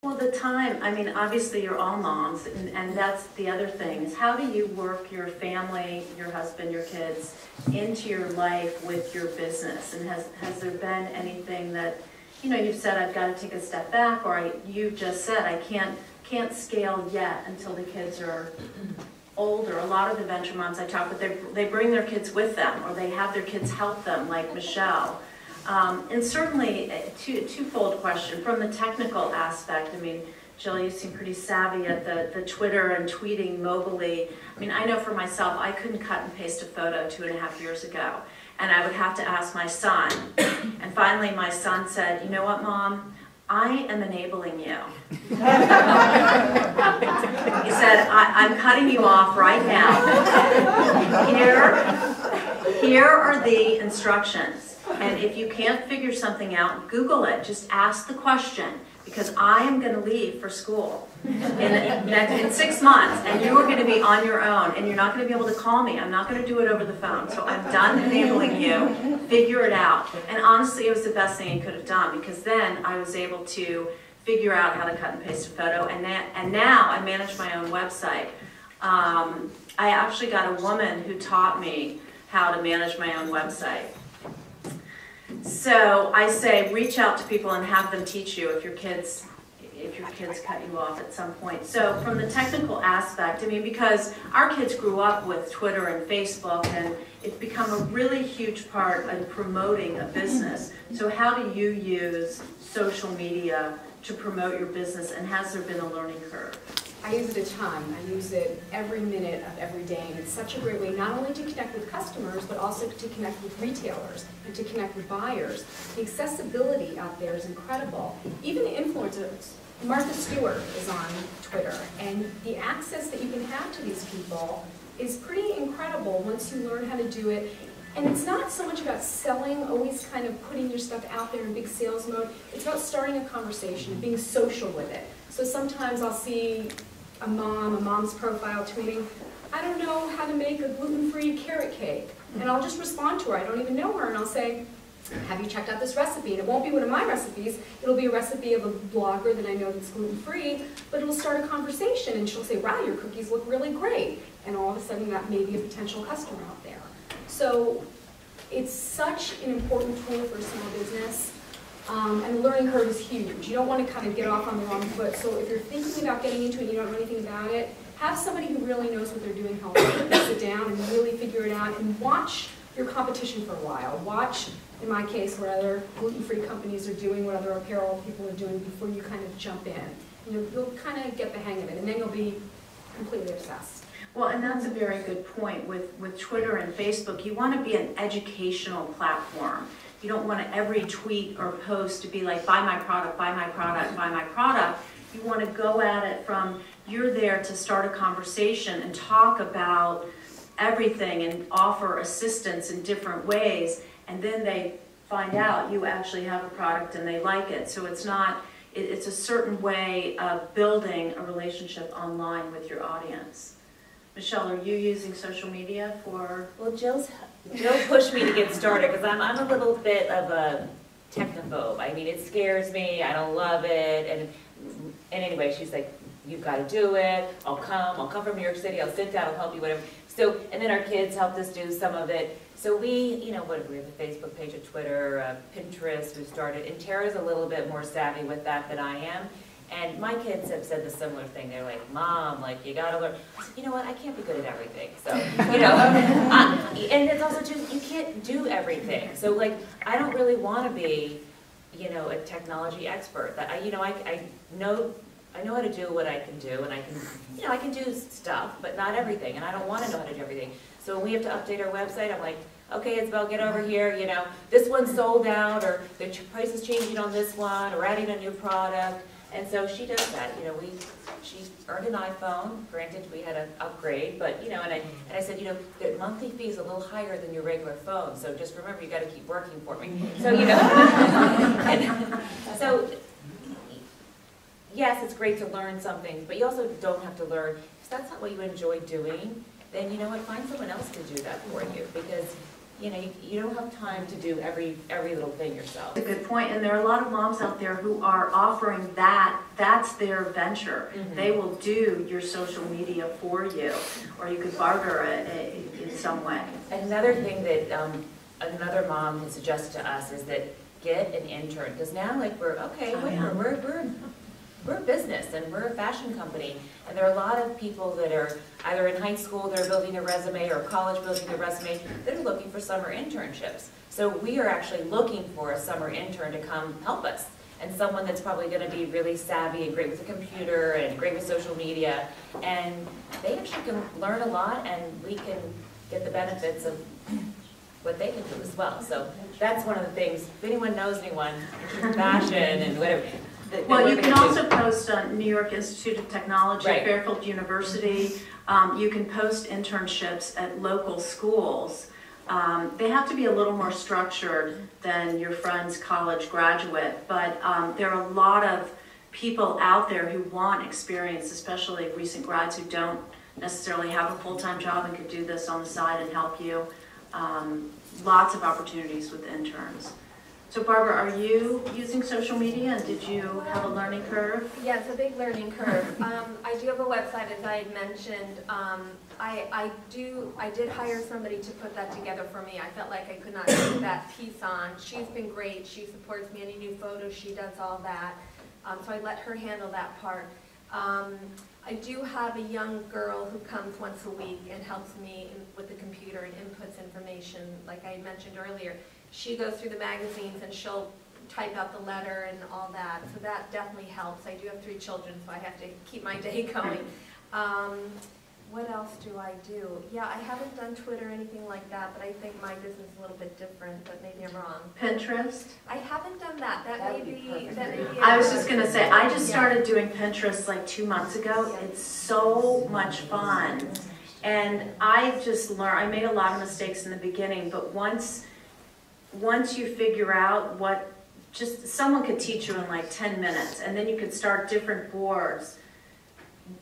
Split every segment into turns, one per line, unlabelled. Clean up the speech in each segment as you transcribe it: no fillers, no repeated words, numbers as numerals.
Well, the time, I mean, obviously you're all moms, and that's the other thing, is how do you work your family, your husband, your kids, into your life with your business? And has there been anything that, you know, you've said, I've got to take a step back, or you just said, I can't scale yet until the kids are older. A lot of the venture moms I talk with, they bring their kids with them, or they have their kids help them, like Michelle. And certainly, twofold question. From the technical aspect, I mean, Jill, you seem pretty savvy at the Twitter and tweeting mobilely. I mean, I know for myself, I couldn't cut and paste a photo 2.5 years ago. And I would have to ask my son. And finally, my son said, you know what, Mom? I am enabling you. He said, I'm cutting you off right now. Here are the instructions. And if you can't figure something out, Google it. Just ask the question, because I am going to leave for school in 6 months, and you are going to be on your own, and you're not going to be able to call me. I'm not going to do it over the phone. So I'm done enabling you. Figure it out. And honestly, it was the best thing he could have done, because then I was able to figure out how to cut and paste a photo, and now I manage my own website. I actually got a woman who taught me how to manage my own website. So I say reach out to people and have them teach you if your kids cut you off at some point. So from the technical aspect, I mean, because our kids grew up with Twitter and Facebook, and it's become a really huge part in promoting a business. So how do you use social media to promote your business, and has there been a learning curve?
I use it a ton. I use it every minute of every day, and it's such a great way not only to connect with customers, but also to connect with retailers and to connect with buyers. The accessibility out there is incredible. Even the influencers. Martha Stewart is on Twitter, and the access that you can have to these people is pretty incredible once you learn how to do it. And it's not so much about selling, always kind of putting your stuff out there in big sales mode. It's about starting a conversation and being social with it. So sometimes I'll see a mom's profile tweeting, I don't know how to make a gluten-free carrot cake. And I'll just respond to her. I don't even know her, and I'll say, have you checked out this recipe? And it won't be one of my recipes. It'll be a recipe of a blogger that I know that's gluten-free, but it'll start a conversation, and she'll say, wow, your cookies look really great. And all of a sudden, that may be a potential customer out there. So it's such an important tool for a small business. And the learning curve is huge. You don't want to kind of get off on the wrong foot. So if you're thinking about getting into it and you don't know anything about it, have somebody who really knows what they're doing help you. Sit down and really figure it out, and watch your competition for a while. Watch, in my case, what other gluten-free companies are doing, what other apparel people are doing before you kind of jump in. You'll kind of get the hang of it, and then you'll be completely obsessed.
Well, and that's a very good point. With Twitter and Facebook, you want to be an educational platform. You don't want every tweet or post to be like, buy my product, buy my product, buy my product. You want to go at it from, you're there to start a conversation and talk about everything and offer assistance in different ways, and then they find out you actually have a product and they like it. So it's not, it's a certain way of building a relationship online with your audience. Michelle, are you using social media for?
Well, Jill pushed me to get started, because I'm a little bit of a technophobe. I mean, it scares me. I don't love it. And anyway, she's like, you've got to do it. I'll come from New York City. I'll sit down. I'll help you, whatever. So, and then our kids helped us do some of it. So we, we have a Facebook page, a Twitter, Pinterest. We started, and Tara's a little bit more savvy with that than I am. And my kids have said the similar thing. They're like, Mom, like, you gotta learn. I said, you know what, I can't be good at everything. So, and it's also too, you can't do everything. So, like, I don't really want to be, a technology expert. I know how to do what I can do, and I can do stuff, but not everything, and I don't want to know how to do everything. So when we have to update our website, I'm like, okay, Isabel, get over here, this one's sold out, or the price is changing on this one, or adding a new product. And so she does that. She earned an iPhone. Granted, we had an upgrade, but and I said, the monthly fee is a little higher than your regular phone. So just remember, you got to keep working for me. So and so yes, it's great to learn something, but you also don't have to learn. If that's not what you enjoy doing, then you know what? Find someone else to do that for you, because you know, you don't have time to do every little thing yourself.
That's a good point, and there are a lot of moms out there who are offering that's their venture. They will do your social media for you, or you could barter it in some way.
Another thing that another mom had suggested to us is that get an intern, because now like we're a business and we're a fashion company, and there are a lot of people that are either in high school, they're building a resume, or college building a resume, that are looking for summer internships. So we are actually looking for a summer intern to come help us, and someone that's probably going to be really savvy and great with a computer and great with social media, and they actually can learn a lot, and we can get the benefits of what they can do as well. So that's one of the things, if anyone knows anyone in fashion and whatever.
Well, you can also post on New York Institute of Technology,
Right.
Fairfield University. You can post internships at local schools. They have to be a little more structured than your friend's college graduate, but there are a lot of people out there who want experience, especially recent grads who don't necessarily have a full-time job and could do this on the side and help you. Lots of opportunities with interns. So Barbara, are you using social media, and did you have a learning curve?
Yes, a big learning curve. I do have a website, as I had mentioned. I did hire somebody to put that together for me. I felt like I could not take that piece on. She's been great. She supports me. Any new photos, she does all that. So I let her handle that part. I do have a young girl who comes once a week and helps me with the computer and inputs information, like I mentioned earlier. She goes through the magazines and she'll type out the letter and all that, so that definitely helps. I do have 3 children, so I have to keep my day going. What else do I do? Yeah, I haven't done Twitter or anything like that, but I think my business is a little bit different, but maybe I'm wrong.
Pinterest?
I haven't done that. That may be.
I was just going to say, I just started doing Pinterest like 2 months ago. It's so much fun. And I just learned, I made a lot of mistakes in the beginning, but once you figure out what, just someone could teach you in like 10 minutes, and then you could start different boards,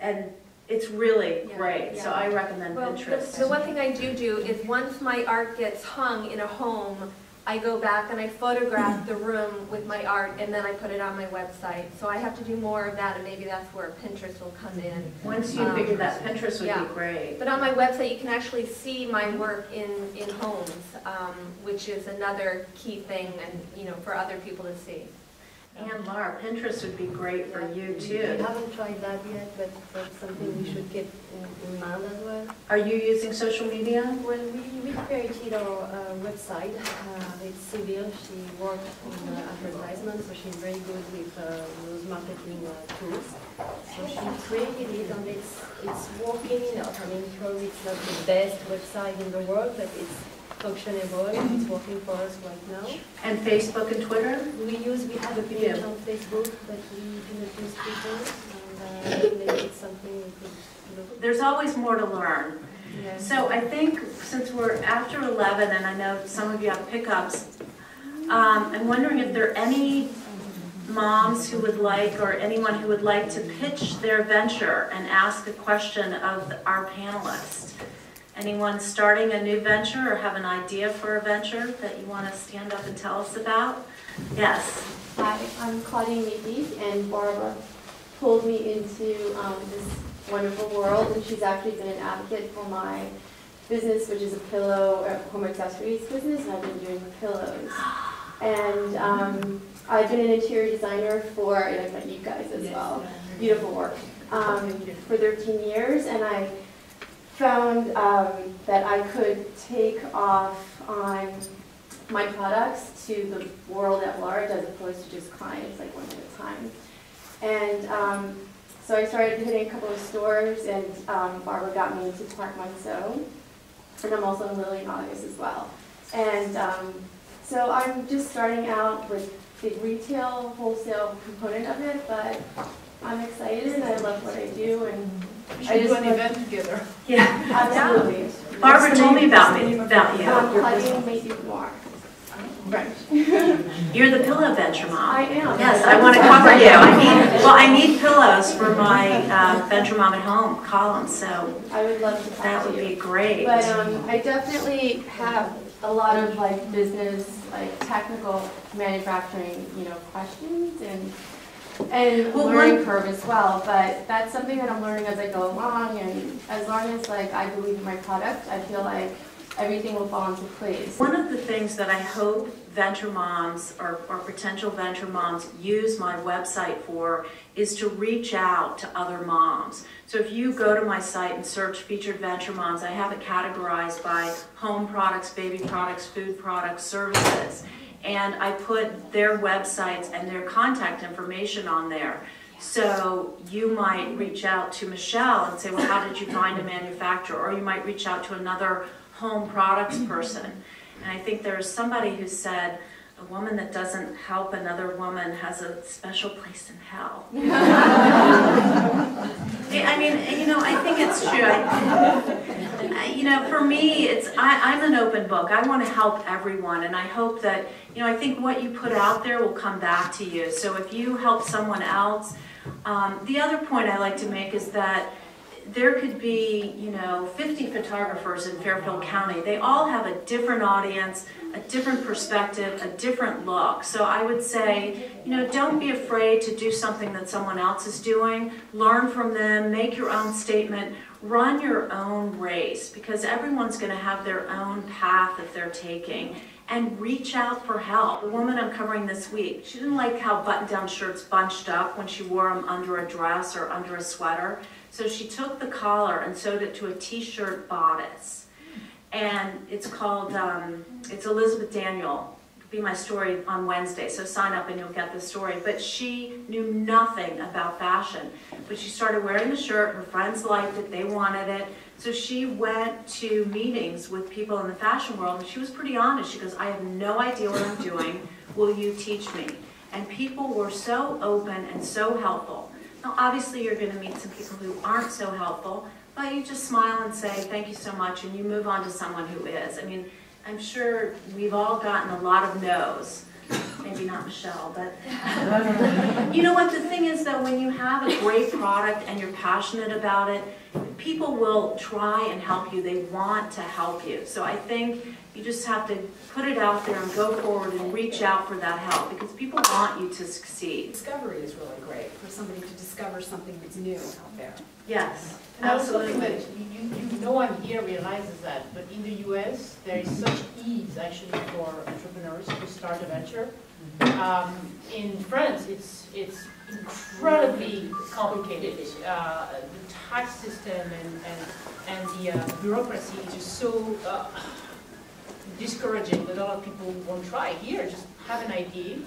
and it's really great. So I recommend Pinterest.
The one thing I do is once my art gets hung in a home, I go back and I photograph the room with my art, and then I put it on my website. So I have to do more of that, and maybe that's where Pinterest will come in.
Once you figure that, Pinterest would be great.
But on my website, you can actually see my work in homes, which is another key thing, and for other people to see.
And Laura, Pinterest would be great for you too.
We haven't tried that yet, but that's something we should keep in mind as well.
Are you using social media?
Well, we created our website with Sylvia. She worked on advertisement, so she's very good with those marketing tools. So she created it, and it's working. I mean, probably it's not the best website in the world, but it's functionable. It's working for us right now.
And Facebook and Twitter?
We have a page on Facebook, but we do not use Twitter, and maybe it's something we could look.
There's always more to learn.
Yeah.
So I think since we're after 11, and I know some of you have pickups, I'm wondering if there are any moms who would like, or anyone who would like to pitch their venture and ask a question of our panelists. Anyone starting a new venture or have an idea for a venture that you want to stand up and tell us about? Yes.
Hi, I'm Claudine Meady, and Barbara pulled me into this wonderful world, and she's actually been an advocate for my business, which is a pillow or home accessories business, and I've been doing pillows. And I've been an interior designer for, and I've met you guys as well, beautiful work, for 13 years, and I found that I could take off on my products to the world at large as opposed to just clients, like one at a time. And so I started hitting a couple of stores, and Barbara got me into Park Monceau, and I'm also in Lily in August as well. And so I'm just starting out with the retail, wholesale component of it, but I'm excited and I love what I do, and
we should do an event together.
Yeah,
absolutely.
Barbara told me about you.
Claudine made you more.
Right. You're the pillow venture mom.
I am.
Yes, I want to cover you. I need pillows for my venture mom at home column, so
I would love to talk
that
to
would
you.
be great.
But I definitely have a lot of like business, like technical manufacturing, questions and learning curve as well. But that's something that I'm learning as I go along, and as long as like I believe in my product, I feel like everything will fall into place.
One of the things that I hope venture moms or potential venture moms use my website for is to reach out to other moms. So if you go to my site and search featured venture moms, I have it categorized by home products, baby products, food products, services. And I put their websites and their contact information on there. So you might reach out to Michelle and say, well, how did you find a manufacturer? Or you might reach out to another home products person. And I think there's somebody who said, a woman that doesn't help another woman has a special place in hell. I mean, I think it's true. For me, I'm an open book. I want to help everyone, and I hope that, I think what you put out there will come back to you. So if you help someone else, the other point I like to make is that there could be, 50 photographers in Fairfield County. They all have a different audience, a different perspective, a different look. So I would say, don't be afraid to do something that someone else is doing. Learn from them, make your own statement, run your own race, because everyone's going to have their own path that they're taking. And reach out for help. The woman I'm covering this week, she didn't like how button-down shirts bunched up when she wore them under a dress or under a sweater. So she took the collar and sewed it to a t-shirt bodice. And it's called, it's Elizabeth Daniel. It'll be my story on Wednesday, so sign up and you'll get the story. But she knew nothing about fashion. But she started wearing the shirt, her friends liked it, they wanted it. So she went to meetings with people in the fashion world, and she was pretty honest. She goes, I have no idea what I'm doing. Will you teach me? And people were so open and so helpful. Now, obviously, you're going to meet some people who aren't so helpful, but you just smile and say, thank you so much, and you move on to someone who is. I mean, I'm sure we've all gotten a lot of no's. Maybe not Michelle, but you know what the thing is though, when you have a great product and you're passionate about it, people will try and help you. They want to help you. So I think you just have to put it out there and go forward and reach out for that help, because people want you to succeed.
Discovery is really great for somebody to discover something that's new out there.
Yes,
And also
absolutely.
that no one here realizes that, but in the US, there is such ease actually for entrepreneurs to start a venture. In France, it's incredibly complicated. The tax system and the bureaucracy is just so discouraging that a lot of people won't try. Here, just have an idea.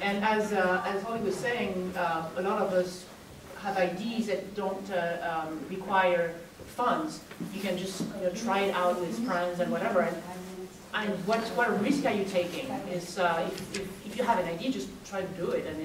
And as Holly was saying, a lot of us have ideas that don't require funds. You can just try it out with friends and whatever. And what risk are you taking? Is if you have an idea, just try to do it, and